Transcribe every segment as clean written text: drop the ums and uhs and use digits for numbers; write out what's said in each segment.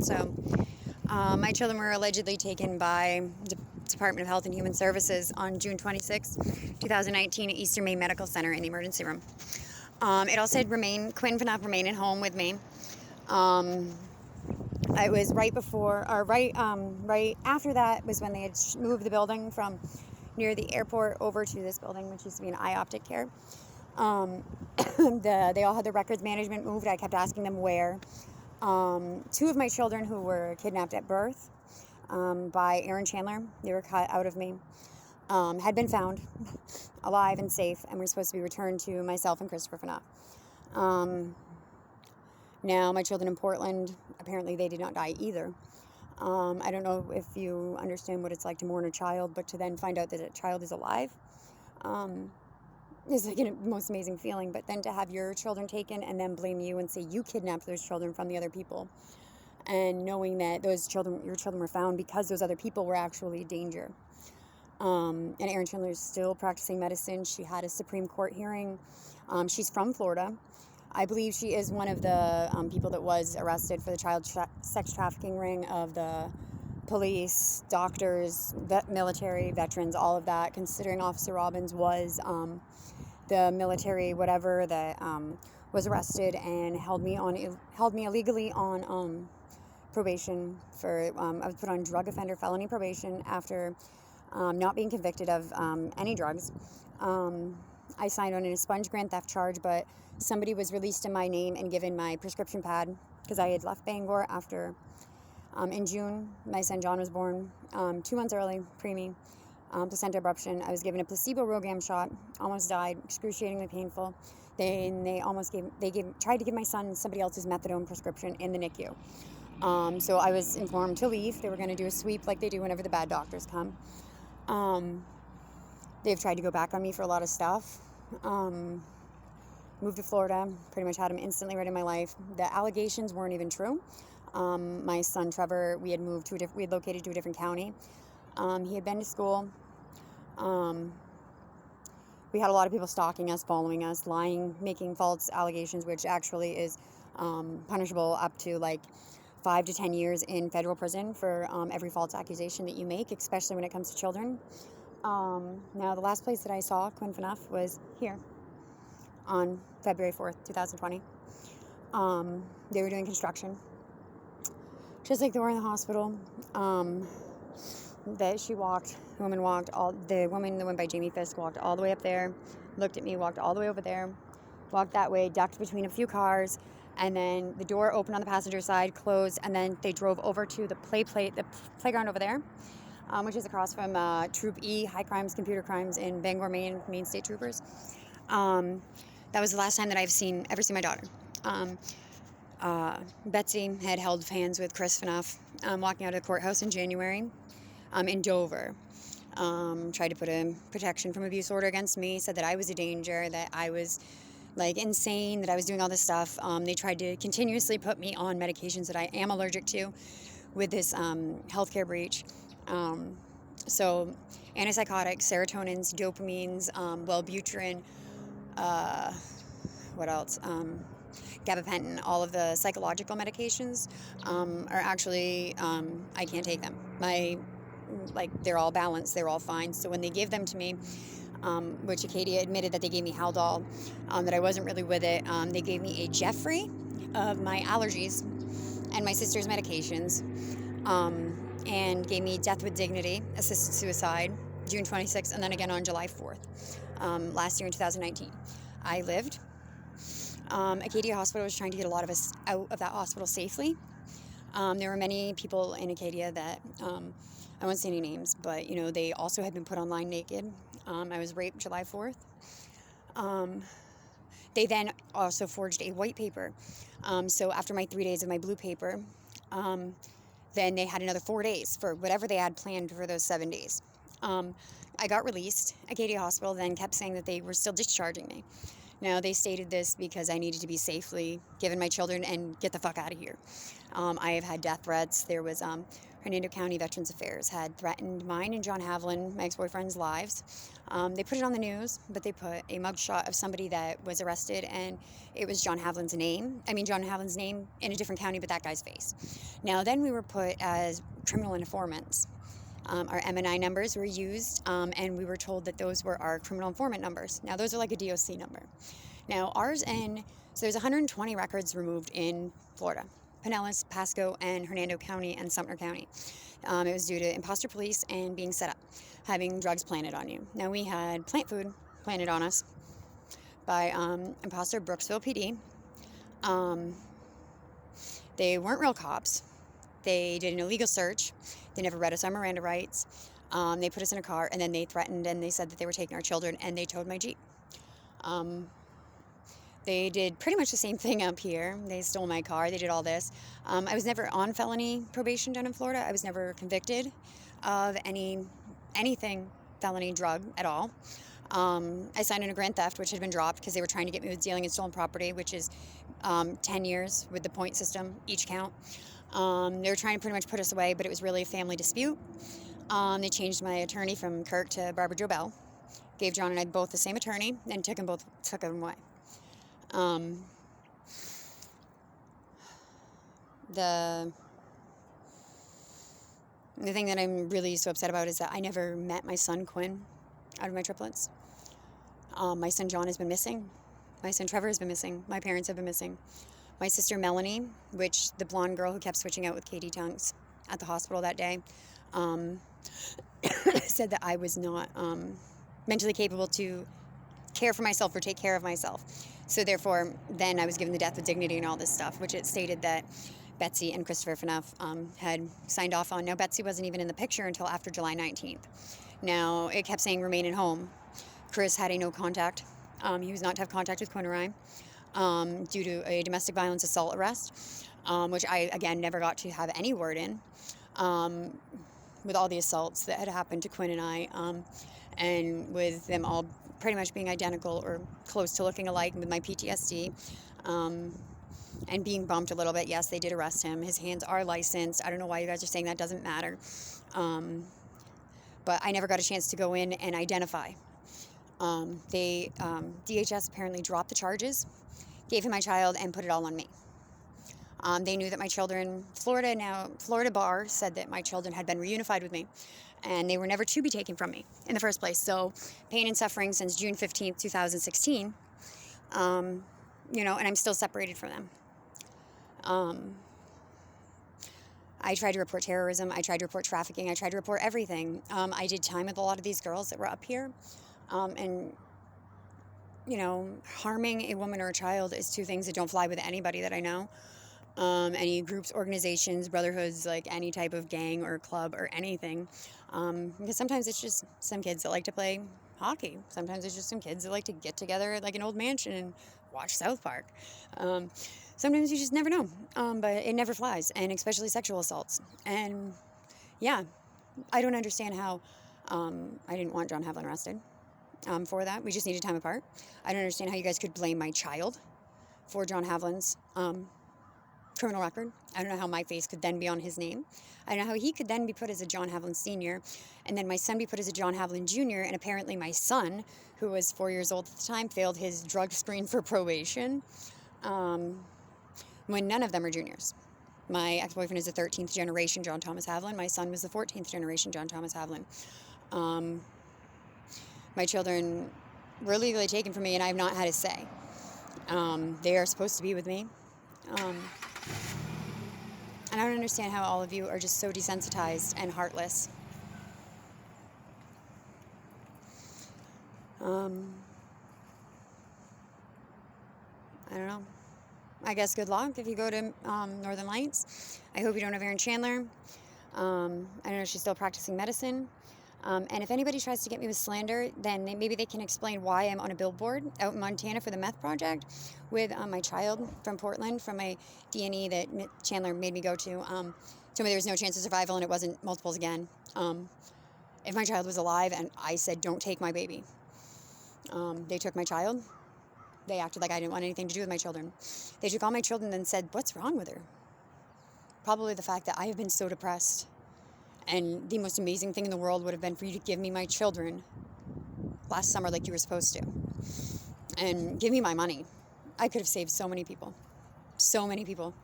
So, my children were allegedly taken by the Department of Health and Human Services on June 26, 2019 at Eastern Maine Medical Center in the emergency room. It all said Quinn Phaneuf remain at home with me. It was right before, or right after that was when they had moved the building from near the airport over to this building, which used to be an eye optic care. They all had their records management moved. I kept asking them where. Two of my children who were kidnapped at birth by Aaron Chandler, they were cut out of me, had been found alive and safe, and were supposed to be returned to myself and Christopher Phaneuf. Now, my children in Portland, apparently they did not die either. I don't know if you understand what it's like to mourn a child, but to then find out that a child is alive is like the most amazing feeling. But then to have your children taken and then blame you and say you kidnapped those children from the other people, and knowing that your children were found because those other people were actually a danger. And Erin Chandler is still practicing medicine. She had a Supreme Court hearing. She's from Florida. I believe she is one of the people that was arrested for the child sex trafficking ring of the police, doctors, military, veterans, all of that, considering Officer Robbins was the military whatever that was arrested and held me illegally on probation for, I was put on drug offender felony probation after not being convicted of any drugs. I signed on in a sponge grand theft charge, but somebody was released in my name and given my prescription pad because I had left Bangor after, in June, my son John was born 2 months early, preemie, placenta abruption. I was given a placebo RhoGAM shot, almost died, excruciatingly painful. They tried to give my son somebody else's methadone prescription in the NICU. So I was informed to leave. They were going to do a sweep like they do whenever the bad doctors come. They've tried to go back on me for a lot of stuff. Moved to Florida, pretty much had him instantly right in my life. The allegations weren't even true. My son Trevor, we had located to a different county. He had been to school. We had a lot of people stalking us, following us, lying, making false allegations, which actually is punishable up to like 5 to 10 years in federal prison for every false accusation that you make, especially when it comes to children. Now, the last place that I saw Quinn Phaneuf was here on February 4th, 2020. They were doing construction. Just like they were in the hospital. The woman that went by Jamie Fisk walked all the way up there, looked at me, walked all the way over there, walked that way, ducked between a few cars, and then the door opened on the passenger side, closed, and then they drove over to the playground over there, which is across from Troop E, High Crimes, Computer Crimes in Bangor, Maine State Troopers. That was the last time that I've ever seen my daughter. Betsy had held hands with Chris Phaneuf walking out of the courthouse in January in Dover. Tried to put a protection from abuse order against me, said that I was a danger, that I was like insane, that I was doing all this stuff. They tried to continuously put me on medications that I am allergic to with this healthcare breach. So antipsychotics, serotonins, dopamines, Wellbutrin, what else? Gabapentin, all of the psychological medications are actually, I can't take them. They're all balanced, they're all fine. So when they gave them to me, which Acadia admitted that they gave me Haldol, that I wasn't really with it, they gave me a Jeffrey of my allergies and my sister's medications, and gave me Death with Dignity, assisted suicide, June 26th, and then again on July 4th, last year in 2019. I lived. Acadia Hospital was trying to get a lot of us out of that hospital safely. There were many people in Acadia that, I won't say any names, but, they also had been put online naked. I was raped July 4th. They then also forged a white paper. So after my 3 days of my blue paper, then they had another 4 days for whatever they had planned for those 7 days. I got released. Acadia Hospital then kept saying that they were still discharging me. Now, they stated this because I needed to be safely given my children and get the fuck out of here. I have had death threats. There was Hernando County Veterans Affairs had threatened mine and John Havlin, my ex-boyfriend's, lives. They put it on the news, but they put a mugshot of somebody that was arrested, and it was John Havlin's name in a different county, but that guy's face. Now, then we were put as criminal informants. Our M&I numbers were used, and we were told that those were our criminal informant numbers. Now, those are like a DOC number. Now, so there's 120 records removed in Florida. Pinellas, Pasco, and Hernando County, and Sumter County. It was due to imposter police and being set up, having drugs planted on you. Now, we had plant food planted on us by imposter Brooksville PD. They weren't real cops. They did an illegal search. They never read us our Miranda rights. They put us in a car, and then they threatened, and they said that they were taking our children, and they towed my Jeep. They did pretty much the same thing up here. They stole my car. They did all this. I was never on felony probation down in Florida. I was never convicted of anything felony drug at all. I signed in a grand theft, which had been dropped because they were trying to get me with dealing in stolen property, which is 10 years with the point system, each count. They were trying to pretty much put us away, but it was really a family dispute. They changed my attorney from Kirk to Barbara Jo Bell, gave John and I both the same attorney, and took them away. The thing that I'm really so upset about is that I never met my son Quinn out of my triplets. My son John has been missing. My son Trevor has been missing. My parents have been missing. My sister Melanie, which the blonde girl who kept switching out with Katie Tunks at the hospital that day, said that I was not mentally capable to care for myself or take care of myself. So therefore, then I was given the death with dignity and all this stuff, which it stated that Betsy and Christopher Fanoff had signed off on. Now, Betsy wasn't even in the picture until after July 19th. Now, it kept saying remain at home. Chris had a no contact. He was not to have contact with Quinn or I due to a domestic violence assault arrest, which I, again, never got to have any word in, with all the assaults that had happened to Quinn and I, and with them all pretty much being identical or close to looking alike with my PTSD, and being bumped a little bit. Yes, they did arrest him. His hands are licensed. I don't know why you guys are saying that doesn't matter. But I never got a chance to go in and identify. DHS apparently dropped the charges, gave him my child, and put it all on me. They knew that my children, Florida Bar said that my children had been reunified with me, and they were never to be taken from me in the first place. So pain and suffering since June 15th, 2016, and I'm still separated from them. I tried to report terrorism. I tried to report trafficking. I tried to report everything. I did time with a lot of these girls that were up here. And harming a woman or a child is two things that don't fly with anybody that I know. Any groups, organizations, brotherhoods, like any type of gang or club or anything. Because sometimes it's just some kids that like to play hockey. Sometimes it's just some kids that like to get together at like an old mansion and watch South Park. Sometimes you just never know. But it never flies, and especially sexual assaults. And yeah, I don't understand how I didn't want John Havlin arrested for that. We just needed time apart. I don't understand how you guys could blame my child for John Havlin's criminal record. I don't know how my face could then be on his name. I don't know how he could then be put as a John Havlin Sr. and then my son be put as a John Havlin Jr. And apparently my son, who was 4 years old at the time, failed his drug screen for probation when none of them are juniors. My ex-boyfriend is the 13th generation John Thomas Havlin. My son was the 14th generation John Thomas Havlin. My children were legally taken from me, and I have not had a say. They are supposed to be with me. And I don't understand how all of you are just so desensitized and heartless. I don't know. I guess good luck if you go to Northern Lights. I hope you don't have Erin Chandler. I don't know if she's still practicing medicine. And if anybody tries to get me with slander, then maybe they can explain why I'm on a billboard out in Montana for the meth project with my child from Portland, from a D&E that Chandler made me go to. Told me there was no chance of survival and it wasn't multiples again. If my child was alive and I said, don't take my baby, they took my child. They acted like I didn't want anything to do with my children. They took all my children and said, what's wrong with her? Probably the fact that I have been so depressed. And the most amazing thing in the world would have been for you to give me my children last summer like you were supposed to. And give me my money. I could have saved so many people. So many people.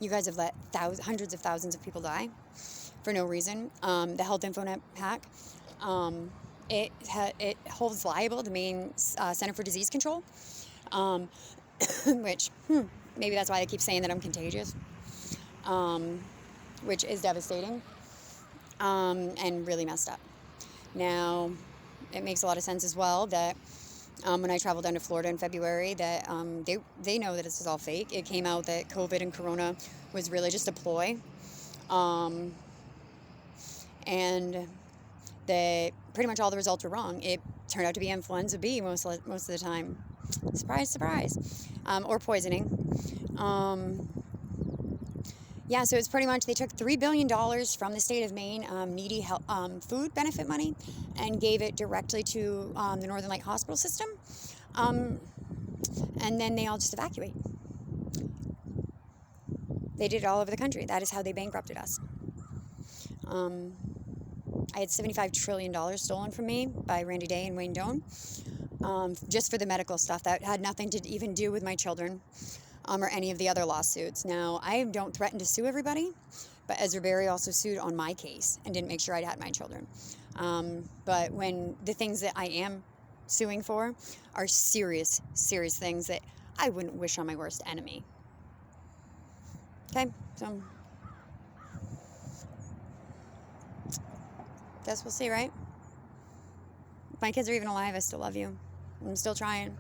You guys have let hundreds of thousands of people die for no reason. The Health InfoNet hack, it holds liable the main Center for Disease Control, which maybe that's why they keep saying that I'm contagious, which is devastating and really messed up. Now, it makes a lot of sense as well that when I traveled down to Florida in February, that they know that this is all fake. It came out that COVID and Corona was really just a ploy, and that pretty much all the results were wrong. It turned out to be influenza B most of the time. Surprise, surprise. Or poisoning. Yeah, so it's pretty much they took $3 billion from the state of Maine needy health, food benefit money and gave it directly to the Northern Light Hospital system. And then they all just evacuate. They did it all over the country. That is how they bankrupted us. I had $75 trillion stolen from me by Randy Day and Wayne Doan, just for the medical stuff that had nothing to even do with my children. Or any of the other lawsuits. Now, I don't threaten to sue everybody, but Ezra Berry also sued on my case and didn't make sure I'd had my children. But when the things that I am suing for are serious, serious things that I wouldn't wish on my worst enemy. Okay, so guess we'll see, right? If my kids are even alive, I still love you. I'm still trying.